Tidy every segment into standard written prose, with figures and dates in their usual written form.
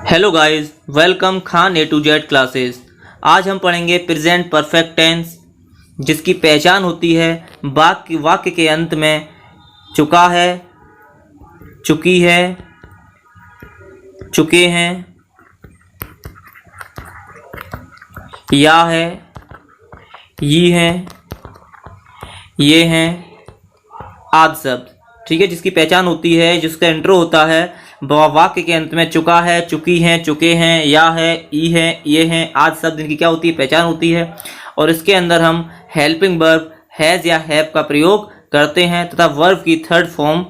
Hello guys, welcome Khan A to Z classes. आज हम पढ़ेंगे प्रेजेंट परफेक्ट टेंस, जिसकी पहचान होती है वाक्य के अंत में चुका है, चुकी है, चुके हैं, या है, ये हैं, ये हैं आदि शब्द। ठीक है, जिसकी पहचान होती है, जिसका इंट्रो होता है वाक्य के अंत में चुका है, चुकी हैं, चुके हैं, या है, ई है, ये हैं आदि शब्द, इनकी क्या होती है, पहचान होती है। और इसके अंदर हम हेल्पिंग वर्ब हैज़ या हैव का प्रयोग करते हैं तथा वर्ब की थर्ड फॉर्म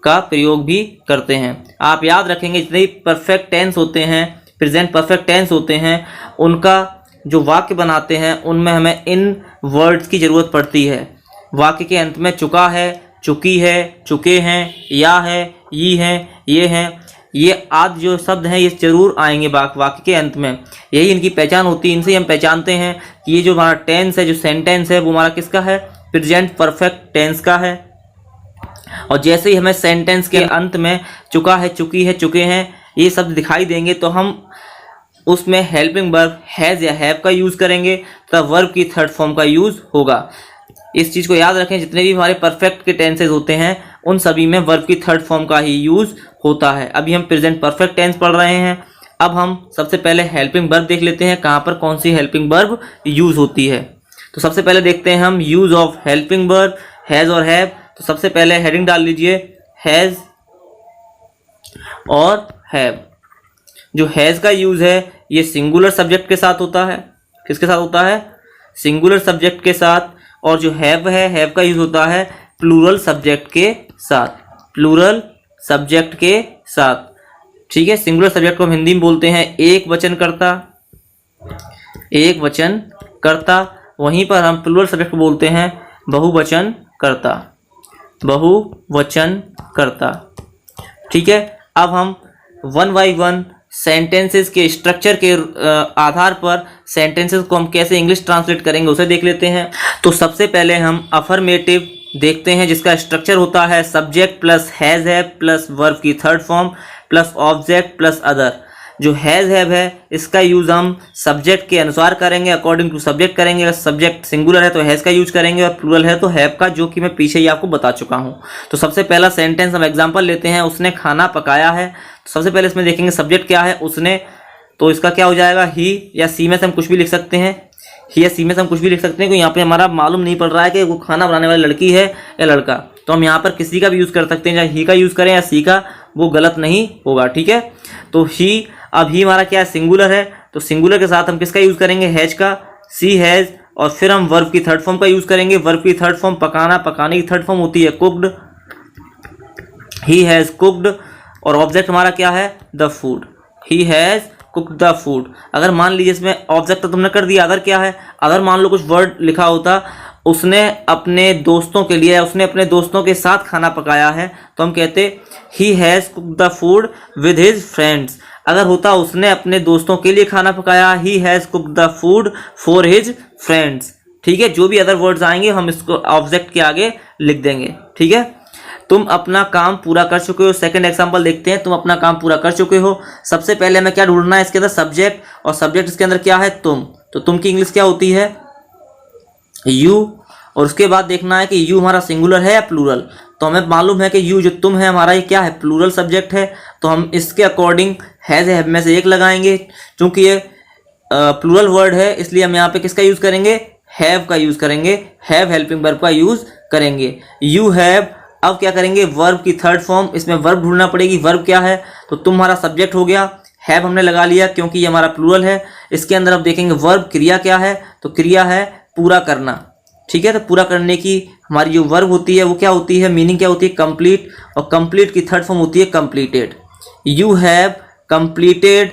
का प्रयोग भी करते हैं। आप याद रखेंगे, जितने भी परफेक्ट टेंस होते हैं, प्रेजेंट परफेक्ट टेंस होते हैं, उनका जो वाक्य बनाते हैं उनमें हमें इन वर्ड्स की ज़रूरत पड़ती है। वाक्य के अंत में चुका है, चुकी है, चुके हैं, या है, ये हैं, ये हैं, ये आदि जो शब्द हैं ये जरूर आएंगे वाक्य के अंत में। यही इनकी पहचान होती है। इनसे हम पहचानते हैं कि ये जो हमारा टेंस है, जो सेंटेंस है, वो हमारा किसका है, प्रेजेंट परफेक्ट टेंस का है। और जैसे ही हमें सेंटेंस के अंत में चुका है, चुकी है, चुके हैं ये शब्द दिखाई देंगे तो हम उसमें हेल्पिंग वर्ब हैज़ या हैव का यूज़ करेंगे तथा वर्ब की थर्ड फॉर्म का यूज़ होगा। इस चीज़ को याद रखें, जितने भी हमारे परफेक्ट के टेंसेज होते हैं उन सभी में वर्ब की थर्ड फॉर्म का ही यूज़ होता है। अभी हम प्रेजेंट परफेक्ट टेंस पढ़ रहे हैं। अब हम सबसे पहले हेल्पिंग वर्ब देख लेते हैं, कहाँ पर कौन सी हेल्पिंग वर्ब यूज़ होती है। तो सबसे पहले देखते हैं हम use of helping verb has और हैव। तो सबसे पहले हेडिंग डाल लीजिए हैज़ और हैव। जो हैज़ का यूज़ है ये सिंगुलर सब्जेक्ट के साथ होता है। किसके साथ होता है, सिंगुलर सब्जेक्ट के साथ। और जो हैव है, हैव का यूज़ होता है प्लूरल सब्जेक्ट के साथ, प्लूरल सब्जेक्ट के साथ। ठीक है, सिंगुलर सब्जेक्ट को हम हिंदी में बोलते हैं एक वचन कर्ता, एक वचन कर्ता। वहीं पर हम प्लूरल सब्जेक्ट को बोलते हैं बहुवचन कर्ता, बहुवचन कर्ता। ठीक है, अब हम वन बाई वन सेंटेंसेस के स्ट्रक्चर के आधार पर सेंटेंसेस को हम कैसे इंग्लिश ट्रांसलेट करेंगे उसे देख लेते हैं। तो सबसे पहले हम अफर्मेटिव देखते हैं, जिसका स्ट्रक्चर होता है subject plus has have plus verb की third form plus object plus other. जो हैज़ हैव है इसका यूज़ हम सब्जेक्ट के अनुसार करेंगे, अकॉर्डिंग टू सब्जेक्ट करेंगे। अगर सब्जेक्ट सिंगुलर है तो हैज़ का यूज करेंगे और प्लूरल है तो हैव का, जो कि मैं पीछे ही आपको बता चुका हूँ। तो सबसे पहला सेंटेंस हम एग्जाम्पल लेते हैं, उसने खाना पकाया है। तो सबसे पहले इसमें देखेंगे सब्जेक्ट क्या है, उसने। तो इसका क्या हो जाएगा, ही या सी में से हम कुछ भी लिख सकते हैं, ही या सी में से हम कुछ भी लिख सकते हैं, क्योंकि यहाँ पे हमारा मालूम नहीं पड़ रहा है कि वो खाना बनाने वाली लड़की है या लड़का। तो हम यहाँ पर किसी का भी यूज़ कर सकते हैं, चाहे ही का यूज़ करें या सी का, वो गलत नहीं होगा। ठीक है, तो ही, अब ही हमारा क्या है, सिंगुलर है। तो सिंगुलर के साथ हम किसका यूज़ करेंगे, हैज का, सी हैज़। और फिर हम वर्ब की थर्ड फॉर्म का यूज़ करेंगे। वर्ब की थर्ड फॉर्म पकाना, पकाने की थर्ड फॉर्म होती है कुक्ड, ही हैज़ कुक्ड। और ऑब्जेक्ट हमारा क्या है, the food, he has cooked the food. अगर मान लीजिए इसमें ऑब्जेक्ट तो तुमने कर दिया, अगर क्या है, अगर मान लो कुछ वर्ड लिखा होता, उसने अपने दोस्तों के लिए, उसने अपने दोस्तों के साथ खाना पकाया है, तो हम कहते he has cooked the food with his friends. अगर होता उसने अपने दोस्तों के लिए खाना पकाया, he has cooked the food for his friends. ठीक है, जो भी अदर वर्ड्स आएंगे हम इसको ऑब्जेक्ट के आगे लिख देंगे। ठीक है, तुम अपना काम पूरा कर चुके हो। सेकंड एग्जांपल देखते हैं, तुम अपना काम पूरा कर चुके हो। सबसे पहले हमें क्या ढूंढना है, इसके अंदर सब्जेक्ट, और सब्जेक्ट इसके अंदर क्या है, तुम। तो तुम की इंग्लिश क्या होती है, यू। और उसके बाद देखना है कि यू हमारा सिंगुलर है या प्लूरल। तो हमें मालूम है कि यू जो तुम है हमारा, ये क्या है, प्लूरल सब्जेक्ट है। तो हम इसके अकॉर्डिंग हैज़ हैव में से एक लगाएंगे। चूंकि ये प्लूरल वर्ड है इसलिए हम यहाँ पे किसका यूज़ करेंगे, हैव का यूज़ करेंगे, हैव हेल्पिंग वर्ब का यूज़ करेंगे। You have. अब क्या करेंगे, वर्ब की थर्ड फॉर्म, इसमें वर्ब ढूंढना पड़ेगी। वर्ब क्या है, तो तुम हमारा सब्जेक्ट हो गया, हैव हमने लगा लिया क्योंकि ये हमारा प्लूरल है। इसके अंदर अब देखेंगे वर्ब क्रिया क्या है, तो क्रिया है पूरा करना। ठीक है, तो पूरा करने की हमारी जो वर्ब होती है वो क्या होती है, मीनिंग क्या होती है, कंप्लीट। और कंप्लीट की थर्ड फॉर्म होती है completed. You have completed,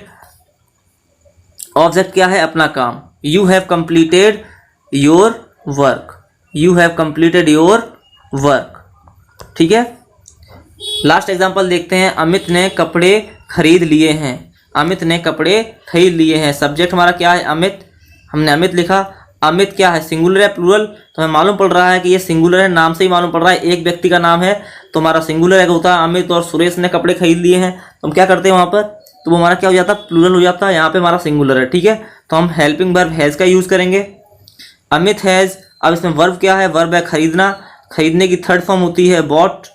object क्या है, अपना काम। You have completed your work, you have completed your work. ठीक है, लास्ट एग्जांपल देखते हैं, अमित ने कपड़े खरीद लिए हैं। अमित ने कपड़े खरीद लिए हैं। सब्जेक्ट हमारा क्या है, अमित, हमने अमित लिखा। अमित क्या है, सिंगुलर है प्लूरल, तो हमें मालूम पड़ रहा है कि ये सिंगुलर है, नाम से ही मालूम पड़ रहा है, एक व्यक्ति का नाम है तो हमारा सिंगुलर है, होता है अमित। और सुरेश ने कपड़े खरीद लिए हैं, तो हम क्या करते हैं वहाँ पर, तो वो हमारा क्या हो जाता, प्लूरल हो जाता है, यहाँ पे हमारा सिंगुलर है। ठीक है, तो हम हेल्पिंग वर्ब हैज़ का यूज़ करेंगे। अमित हैज़, अब इसमें वर्ब क्या है, वर्ब है खरीदना, खरीदने की थर्ड फॉर्म होती है bought.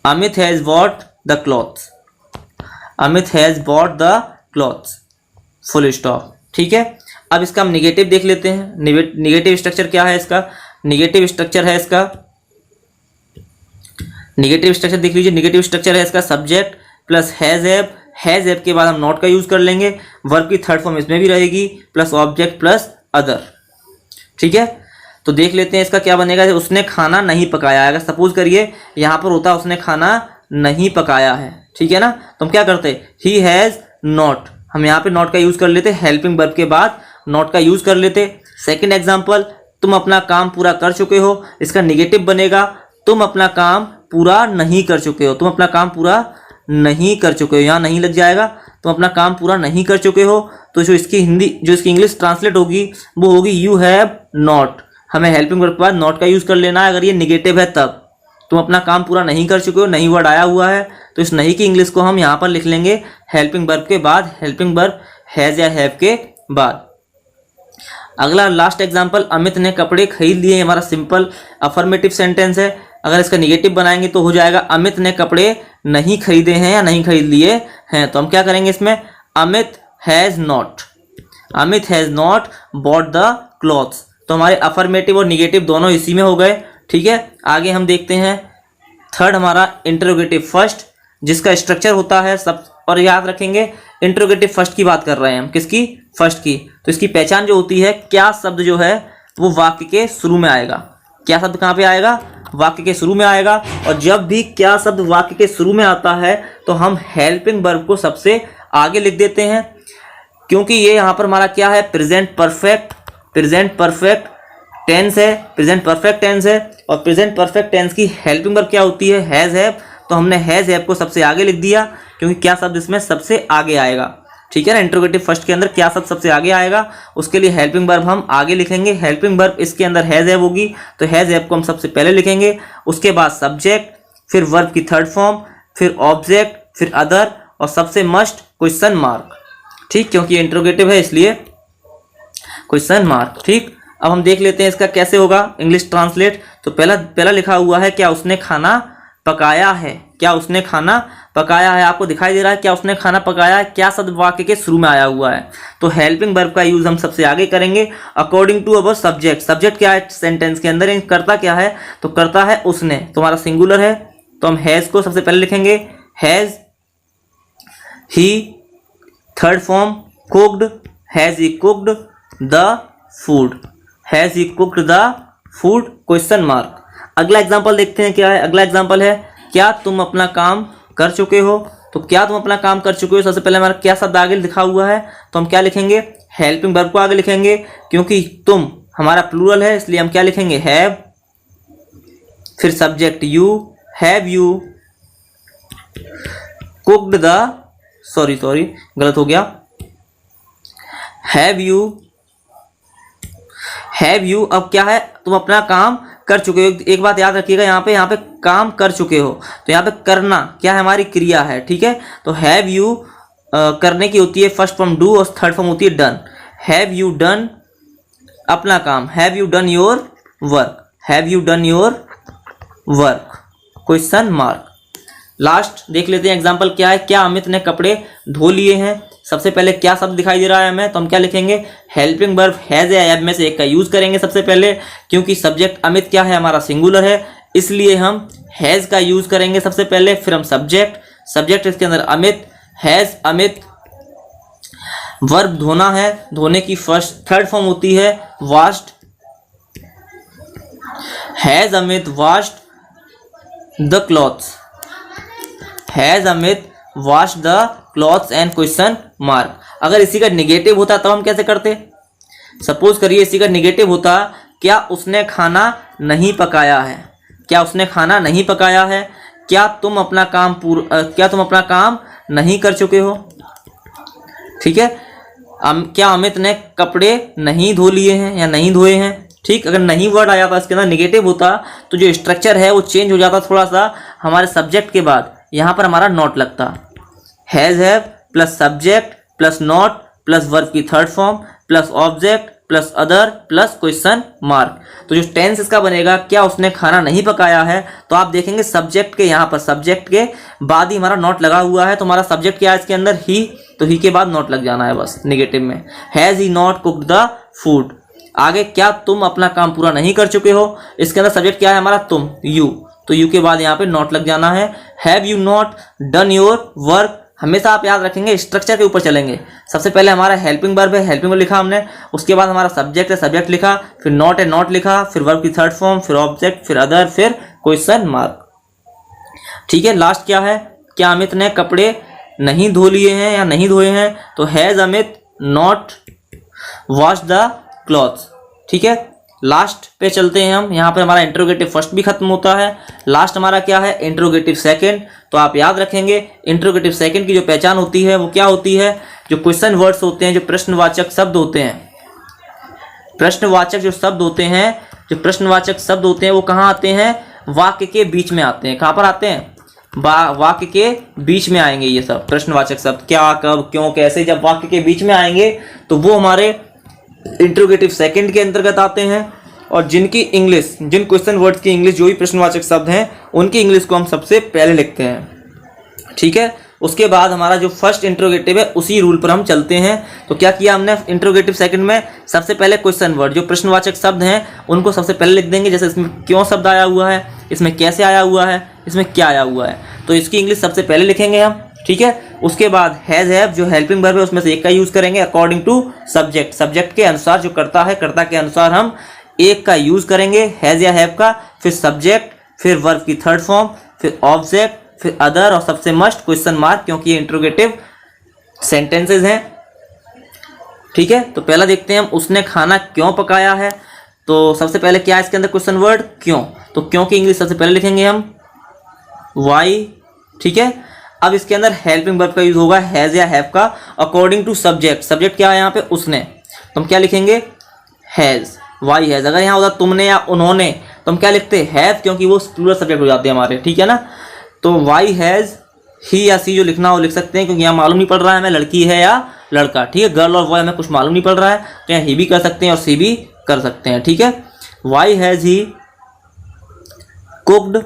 Amit has bought the clothes, Amit has bought the clothes, full stop. ठीक है, अब इसका हम निगेटिव देख लेते हैं। निगेटिव स्ट्रक्चर क्या है इसका, निगेटिव स्ट्रक्चर है इसका, निगेटिव स्ट्रक्चर देख लीजिए। निगेटिव स्ट्रक्चर है इसका सब्जेक्ट प्लस हैज़ हैव के बाद हम नॉट का यूज़ कर लेंगे, वर्ब की थर्ड फॉर्म इसमें भी रहेगी, प्लस ऑब्जेक्ट प्लस अदर। ठीक है, तो देख लेते हैं इसका क्या बनेगा। उसने खाना नहीं पकाया, अगर सपोज करिए यहाँ पर होता उसने खाना नहीं पकाया है, ठीक है ना, तो हम क्या करते, ही हैज़ नॉट, हम यहाँ पे नॉट का यूज़ कर लेते, हेल्पिंग वर्ब के बाद नॉट का यूज़ कर लेते। सेकंड एग्जांपल, तुम अपना काम पूरा कर चुके हो, इसका निगेटिव बनेगा तुम अपना काम पूरा नहीं कर चुके हो, तुम अपना काम पूरा नहीं कर चुके हो, यहाँ नहीं लग जाएगा, तुम अपना काम पूरा नहीं कर चुके हो। तो जो इसकी हिंदी, जो इसकी इंग्लिश ट्रांसलेट होगी वो होगी यू हैव नॉट, हमें हेल्पिंग वर्ब के बाद नॉट का यूज़ कर लेना है। अगर ये निगेटिव है तब तुम अपना काम पूरा नहीं कर चुके हो, नहीं वर्ड आया हुआ है, तो इस नहीं की इंग्लिश को हम यहाँ पर लिख लेंगे हेल्पिंग वर्ब के बाद, हेल्पिंग वर्ब हैज़ या हैव के बाद। अगला लास्ट एग्जांपल, अमित ने कपड़े खरीद लिए, हमारा सिंपल अफर्मेटिव सेंटेंस है। अगर इसका निगेटिव बनाएंगे तो हो जाएगा अमित ने कपड़े नहीं खरीदे हैं या नहीं खरीद लिए हैं, तो हम क्या करेंगे इसमें, Amit has not, Amit has not bought the clothes. तो हमारे अफर्मेटिव और निगेटिव दोनों इसी में हो गए। ठीक है, आगे हम देखते हैं थर्ड हमारा इंटरोगेटिव फर्स्ट, जिसका स्ट्रक्चर होता है सब, और याद रखेंगे इंटरोगेटिव फर्स्ट की बात कर रहे हैं हम, किसकी, फर्स्ट की। तो इसकी पहचान जो होती है, क्या शब्द जो है वो वाक्य के शुरू में आएगा, क्या शब्द कहाँ पे आएगा, वाक्य के शुरू में आएगा। और जब भी क्या शब्द वाक्य के शुरू में आता है तो हम हेल्पिंग वर्ब को सबसे आगे लिख देते हैं, क्योंकि ये यहाँ पर हमारा क्या है, present perfect, present perfect tense है, प्रेजेंट परफेक्ट टेंस है। और प्रेजेंट परफेक्ट टेंस की हेल्पिंग वर्ब क्या होती है, हैज़ हैव, तो हमने हैज़ हैव को सबसे आगे लिख दिया, क्योंकि क्या शब्द इसमें सबसे आगे आएगा। ठीक है ना, इंट्रोगेटिव फर्स्ट के अंदर क्या शब्द सबसे आगे आएगा, उसके लिए हेल्पिंग वर्ब हम आगे लिखेंगे। हेल्पिंग वर्ब इसके अंदर हैज़ हैव होगी, तो हैज़ हैव को हम सबसे पहले लिखेंगे, उसके बाद सब्जेक्ट, फिर वर्ब की थर्ड फॉर्म, फिर ऑब्जेक्ट, फिर अदर, और सबसे मस्ट क्वेश्चन मार्क। ठीक, क्योंकि इंट्रोगेटिव है इसलिए क्वेश्चन मार्क। ठीक, अब हम देख लेते हैं इसका कैसे होगा इंग्लिश ट्रांसलेट। तो पहला लिखा हुआ है क्या उसने खाना पकाया है, क्या उसने खाना पकाया है, आपको दिखाई दे रहा है क्या उसने खाना पकाया है, क्या शब्द वाक्य के शुरू में आया हुआ है। तो हेल्पिंग वर्ब का यूज हम सबसे आगे करेंगे according to our subject. Subject क्या है सेंटेंस के अंदर, करता क्या है, तो करता है उसने, तो हमारा सिंगुलर है, तो हम हैज़ को सबसे पहले लिखेंगे, has he, third form cooked, has he cooked the food, has he cooked the food question mark. अगला एग्जाम्पल देखते हैं क्या है। अगला एग्जाम्पल है क्या तुम अपना काम कर चुके हो, तो क्या तुम अपना काम कर चुके हो, सबसे पहले हमारा क्या शब्द आगे लिखा हुआ है, तो हम क्या लिखेंगे, हेल्पिंग वर्ब को आगे लिखेंगे, क्योंकि तुम हमारा प्लूरल है इसलिए हम क्या लिखेंगे, हैव, फिर subject you, have you cooked the, sorry गलत हो गया, हैव यू, अब क्या है, तुम अपना काम कर चुके हो। एक बात याद रखिएगा, यहाँ पे काम कर चुके हो, तो यहाँ पे करना क्या है, हमारी क्रिया है। ठीक है, तो हैव यू करने की होती है फर्स्ट फॉर्म डू, और थर्ड फॉर्म होती है डन। हैव यू डन अपना काम, have you done your work, have you done your work question mark. Last देख लेते हैं एग्जाम्पल क्या है, क्या अमित ने कपड़े धो लिए हैं। सबसे पहले क्या शब्द दिखाई दे रहा है हमें, तो हम क्या लिखेंगे, हेल्पिंग वर्ब हैज़ या हैव में से एक का यूज करेंगे सबसे पहले, क्योंकि सब्जेक्ट अमित क्या है, हमारा सिंगुलर है, इसलिए हम हैज़ का यूज करेंगे सबसे पहले। फिर हम सब्जेक्ट इसके अंदर अमित, हैज़ अमित, वर्ब धोना है, धोने की थर्ड फॉर्म होती है washed, has Amit washed the clothes, has Amit wash the clothes and question mark. अगर इसी का निगेटिव होता तब हम कैसे करते, सपोज करिए इसी का निगेटिव होता, क्या उसने खाना नहीं पकाया है, क्या उसने खाना नहीं पकाया है, क्या तुम अपना काम नहीं कर चुके हो। ठीक है, क्या अमित ने कपड़े नहीं धो लिए हैं या नहीं धोए हैं। ठीक, अगर नहीं वर्ड आया था इसके अंदर निगेटिव होता तो जो स्ट्रक्चर है वो चेंज हो जाता थोड़ा सा, हमारे सब्जेक्ट के बाद यहाँ पर हमारा नॉट लगता। Has have plus subject plus not plus verb की third form plus object plus other plus question mark. तो जो टेंस इसका बनेगा, क्या उसने खाना नहीं पकाया है, तो आप देखेंगे सब्जेक्ट के यहाँ पर सब्जेक्ट के बाद ही हमारा नॉट लगा हुआ है, तो हमारा सब्जेक्ट क्या है इसके अंदर, ही, तो ही के बाद नॉट लग जाना है बस नेगेटिव में। Has he not cooked the food. आगे क्या तुम अपना काम पूरा नहीं कर चुके हो, इसके अंदर सब्जेक्ट क्या है हमारा, तुम, यू, तो यू के बाद यहाँ पे नॉट लग जाना है। Have you not done your work. हमेशा आप याद रखेंगे स्ट्रक्चर के ऊपर चलेंगे। सबसे पहले हमारा हेल्पिंग वर्ब है, हेल्पिंग वर्ब लिखा हमने, उसके बाद हमारा सब्जेक्ट है, सब्जेक्ट लिखा, फिर नॉट है, नॉट लिखा, फिर वर्ब की थर्ड फॉर्म, फिर ऑब्जेक्ट, फिर अदर, फिर क्वेश्चन मार्क। ठीक है, लास्ट क्या है, क्या अमित ने कपड़े नहीं धो लिए हैं या नहीं धोए हैं, तो has Amit not wash the clothes. ठीक है, लास्ट पे चलते हैं हम। यहाँ पे हमारा इंट्रोगेटिव फर्स्ट भी खत्म होता है, लास्ट हमारा क्या है, इंट्रोगेटिव सेकंड। तो आप याद रखेंगे इंट्रोगेटिव सेकंड की जो पहचान होती है वो क्या होती है, जो क्वेश्चन वर्ड्स होते हैं, जो प्रश्नवाचक शब्द होते हैं, प्रश्नवाचक जो शब्द होते हैं, जो प्रश्नवाचक शब्द होते हैं वो कहाँ आते हैं, वाक्य के बीच में आते हैं। कहाँ पर आते हैं, वाक्य के बीच में आएंगे ये सब प्रश्नवाचक शब्द। क्या, कब, क्यों, कैसे, जब वाक्य के बीच में आएंगे तो वो हमारे इंट्रोगेटिव सेकंड के अंतर्गत आते हैं। और जिनकी इंग्लिश, जिन क्वेश्चन वर्ड्स की इंग्लिश, जो भी प्रश्नवाचक शब्द हैं उनकी इंग्लिश को हम सबसे पहले लिखते हैं। ठीक है, उसके बाद हमारा जो फर्स्ट इंट्रोगेटिव है उसी रूल पर हम चलते हैं। तो क्या किया हमने इंट्रोगेटिव सेकंड में, सबसे पहले क्वेश्चन वर्ड जो प्रश्नवाचक शब्द हैं उनको सबसे पहले लिख देंगे। जैसे इसमें क्यों शब्द आया हुआ है, इसमें कैसे आया हुआ है, इसमें क्या आया हुआ है, तो इसकी इंग्लिश सबसे पहले लिखेंगे हम। ठीक है, उसके बाद हैज हैव जो हेल्पिंग वर्ब है उसमें से एक का यूज करेंगे अकॉर्डिंग टू सब्जेक्ट, सब्जेक्ट के अनुसार जो करता है, कर्ता के अनुसार हम एक का यूज करेंगे, हैज या हैव का, फिर सब्जेक्ट, फिर वर्ब की थर्ड फॉर्म, फिर ऑब्जेक्ट, फिर अदर, और सबसे मस्ट क्वेश्चन मार्क, क्योंकि ये इंट्रोगेटिव सेंटेंसेस हैं। ठीक है, तो पहला देखते हैं हम, उसने खाना क्यों पकाया है। तो सबसे पहले क्या है इसके अंदर, क्वेश्चन वर्ड क्यों, तो क्यों की इंग्लिश सबसे पहले लिखेंगे हम, वाई। ठीक है, अब इसके अंदर हेल्पिंग वर्ब का यूज होगा हैज या हैव का अकॉर्डिंग टू सब्जेक्ट। सब्जेक्ट क्या है यहाँ पे, उसने, तो हम क्या लिखेंगे, हैज, वाई हैज। अगर यहाँ होता तुमने या उन्होंने तो हम क्या लिखते, हैव, क्योंकि वो प्लूरल सब्जेक्ट हो जाते हैं हमारे। ठीक है ना, तो वाई हैज, ही या सी जो लिखना हो लिख सकते हैं, क्योंकि यहाँ मालूम नहीं पड़ रहा है हमें लड़की है या लड़का। ठीक है, गर्ल और बॉय हमें कुछ मालूम नहीं पड़ रहा है, तो यहाँ ही भी कर सकते हैं और सी भी कर सकते हैं। ठीक है, why has he cooked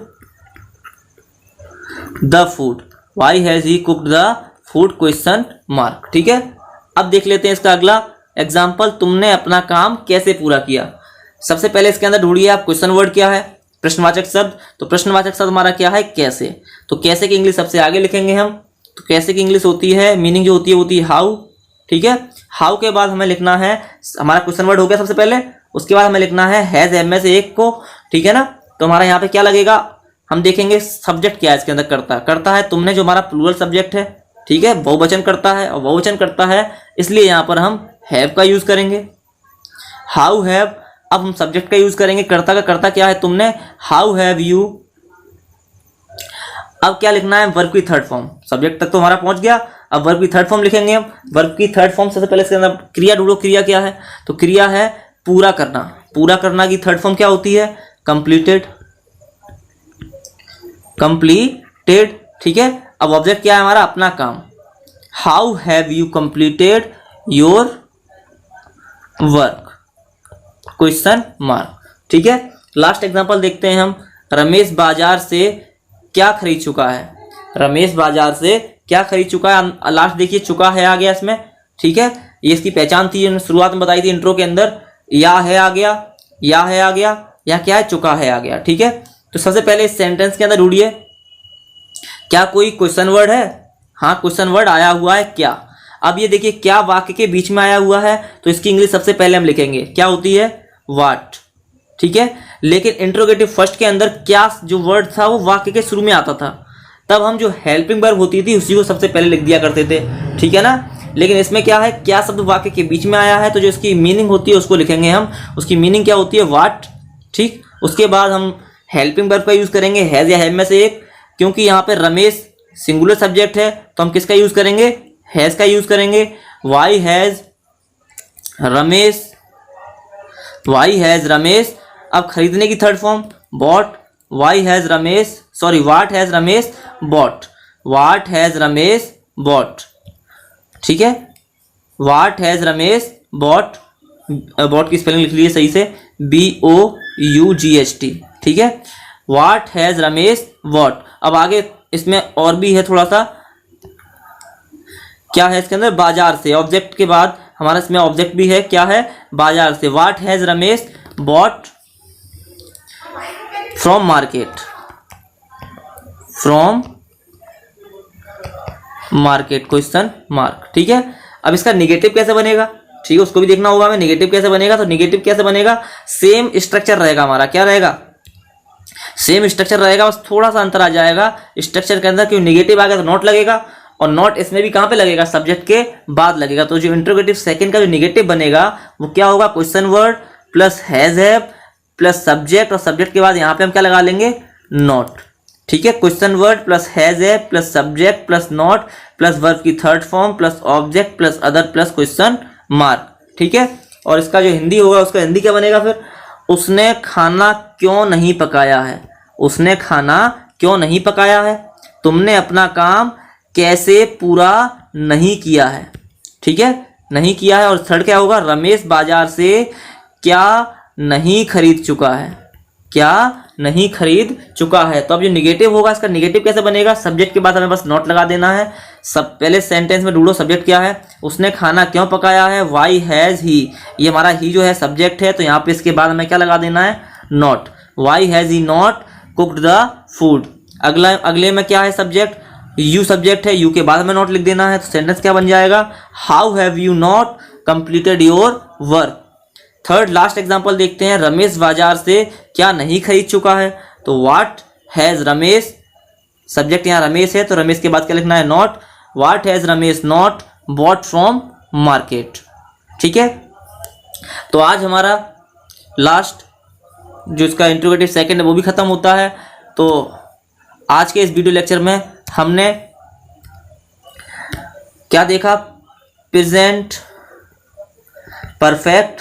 the food, why has he cooked the food, question mark. ठीक है, अब देख लेते हैं इसका अगला एग्जाम्पल, तुमने अपना काम कैसे पूरा किया। सबसे पहले इसके अंदर ढूंढिए आप क्वेश्चन वर्ड क्या है, प्रश्नवाचक शब्द। तो प्रश्नवाचक शब्द हमारा क्या है, कैसे। तो कैसे की इंग्लिश सबसे आगे लिखेंगे हम। तो कैसे की इंग्लिश होती है, मीनिंग जो होती है वो होती है हाउ। ठीक है, हाउ के बाद हमें लिखना है, हमारा क्वेश्चन वर्ड हो गया सबसे पहले, उसके बाद हमें लिखना है हैज एम में से एक को। ठीक है ना, तो हमारा यहाँ पे क्या लगेगा, हम देखेंगे सब्जेक्ट क्या है इसके अंदर, करता है तुमने, जो हमारा प्लूरल सब्जेक्ट है। ठीक है, बहुवचन करता है, और बहुवचन करता है इसलिए यहाँ पर हम हैव का यूज करेंगे, हाउ हैव। अब हम सब्जेक्ट का यूज करेंगे, कर्ता का, कर्ता क्या है तुमने, हाउ हैव यू। अब क्या लिखना है, वर्ब की थर्ड फॉर्म। सब्जेक्ट तक तो हमारा पहुंच गया, अब वर्ब की थर्ड फॉर्म लिखेंगे हम। वर्ब की थर्ड फॉर्म सबसे पहले इसके अंदर क्रिया ढूंढो, क्रिया क्या है, तो क्रिया है पूरा करना। पूरा करना की थर्ड फॉर्म क्या होती है, कंप्लीटेड, कंप्लीटेड। ठीक है, अब ऑब्जेक्ट क्या है हमारा, अपना काम, how have you completed your work, question mark. ठीक है, लास्ट एग्जांपल देखते हैं हम, रमेश बाजार से क्या खरीद चुका है। रमेश बाजार से क्या खरीद चुका है, लास्ट देखिए चुका है आ गया इसमें। ठीक है, ये इसकी पहचान थी, शुरुआत में बताई थी इंट्रो के अंदर, या है आ गया, या है आ गया, या क्या है, चुका है आ गया। ठीक है, तो सबसे पहले इस सेंटेंस के अंदर ढूंढिए क्या कोई क्वेश्चन वर्ड है। हाँ, क्वेश्चन वर्ड आया हुआ है क्या। अब ये देखिए क्या वाक्य के बीच में आया हुआ है, तो इसकी इंग्लिश सबसे पहले हम लिखेंगे, क्या होती है, व्हाट। ठीक है, लेकिन इंट्रोगेटिव फर्स्ट के अंदर क्या जो वर्ड था वो वाक्य के शुरू में आता था, तब हम जो हेल्पिंग वर्ब होती थी उसी को सबसे पहले लिख दिया करते थे। ठीक है ना, लेकिन इसमें क्या है, क्या शब्द वाक्य के बीच में आया है, तो जो इसकी मीनिंग होती है उसको लिखेंगे हम। उसकी मीनिंग क्या होती है, व्हाट। ठीक, उसके बाद हम हेल्पिंग वर्ब का यूज करेंगे, हैज या हैव में से एक, क्योंकि यहाँ पे रमेश सिंगुलर सब्जेक्ट है तो हम किसका यूज करेंगे, हैज का यूज करेंगे। Why has Ramesh, why has Ramesh. अब खरीदने की third form bought, why has Ramesh, sorry what has Ramesh bought, what has Ramesh bought, ठीक है। What has Ramesh bought, bought की स्पेलिंग लिख लीजिए सही से, BOUGHT, ठीक है। What has Ramesh bought. अब आगे इसमें और भी है थोड़ा सा, क्या है इसके अंदर, बाजार से, ऑब्जेक्ट के बाद हमारा इसमें ऑब्जेक्ट भी है, क्या है, बाजार से। What has Ramesh bought from market, from market, question mark, ठीक है। अब इसका निगेटिव कैसे बनेगा, ठीक है, उसको भी देखना होगा हमें, निगेटिव कैसे बनेगा। तो निगेटिव कैसे बनेगा, सेम स्ट्रक्चर रहेगा हमारा, क्या रहेगा, सेम स्ट्रक्चर रहेगा, बस थोड़ा सा अंतर आ जाएगा स्ट्रक्चर के अंदर, क्यों निगेटिव आ गया तो नॉट लगेगा, और नॉट इसमें भी कहाँ पे लगेगा, सब्जेक्ट के बाद लगेगा। तो जो इंट्रोगेटिव सेकंड का जो निगेटिव बनेगा वो क्या होगा, question word plus has have plus subject, और सब्जेक्ट के बाद यहाँ पे हम क्या लगा लेंगे, नॉट, ठीक है। Question word plus has have plus subject plus not plus verb की third form plus object plus other plus question mark, ठीक है। और इसका जो हिंदी होगा उसका हिंदी क्या बनेगा फिर, उसने खाना क्यों नहीं पकाया है, उसने खाना क्यों नहीं पकाया है, तुमने अपना काम कैसे पूरा नहीं किया है, ठीक है, नहीं किया है। और थर्ड क्या होगा, रमेश बाजार से क्या नहीं खरीद चुका है, क्या नहीं खरीद चुका है। तो अब जो निगेटिव होगा इसका निगेटिव कैसे बनेगा, सब्जेक्ट के बाद हमें बस नॉट लगा देना है। सब पहले सेंटेंस में ढूंढो सब्जेक्ट क्या है, उसने खाना क्यों पकाया है, वाई हैज ही, ये हमारा ही जो है सब्जेक्ट है, तो यहाँ पे इसके बाद हमें क्या लगा देना है, not. Why has he not cooked the food. अगले में क्या है सब्जेक्ट, यू सब्जेक्ट है, यू के बाद हमें नॉट लिख देना है। तो सेंटेंस क्या बन जाएगा, how have you not completed your work. Third last example देखते हैं, रमेश बाजार से क्या नहीं खरीद चुका है। तो व्हाट हैज रमेश, सब्जेक्ट यहाँ रमेश है तो रमेश के बाद क्या लिखना है, not. What has Ramesh not bought from market, ठीक है। तो आज हमारा लास्ट जो इसका इंट्रोगेटिव सेकंड है वो भी खत्म होता है। तो आज के इस वीडियो लेक्चर में हमने क्या देखा, प्रेजेंट परफेक्ट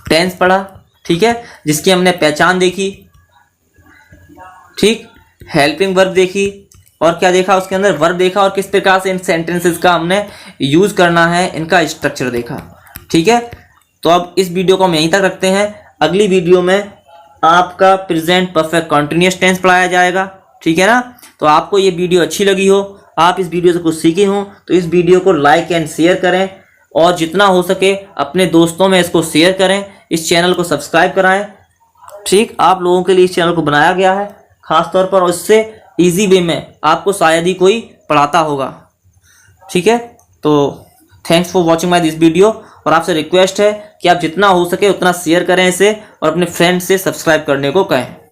टेंस पढ़ा, ठीक है, जिसकी हमने पहचान देखी, ठीक, हेल्पिंग वर्ब देखी, और क्या देखा उसके अंदर, वर्ब देखा, और किस प्रकार से इन सेंटेंसेस का हमने यूज करना है, इनका स्ट्रक्चर देखा, ठीक है। तो अब इस वीडियो को हम यहीं तक रखते हैं। अगली वीडियो में आपका प्रेजेंट परफेक्ट कंटिन्यूअस टेंस पढ़ाया जाएगा, ठीक है ना। तो आपको ये वीडियो अच्छी लगी हो, आप इस वीडियो से कुछ सीखे हो, तो इस वीडियो को लाइक एंड शेयर करें, और जितना हो सके अपने दोस्तों में इसको शेयर करें, इस चैनल को सब्सक्राइब कराएं, ठीक। आप लोगों के लिए इस चैनल को बनाया गया है खास तौर पर, और इससे इजी वे में आपको शायद ही कोई पढ़ाता होगा, ठीक है। तो thanks for watching my this video, और आपसे रिक्वेस्ट है कि आप जितना हो सके उतना शेयर करें इसे, और अपने फ्रेंड से सब्सक्राइब करने को कहें।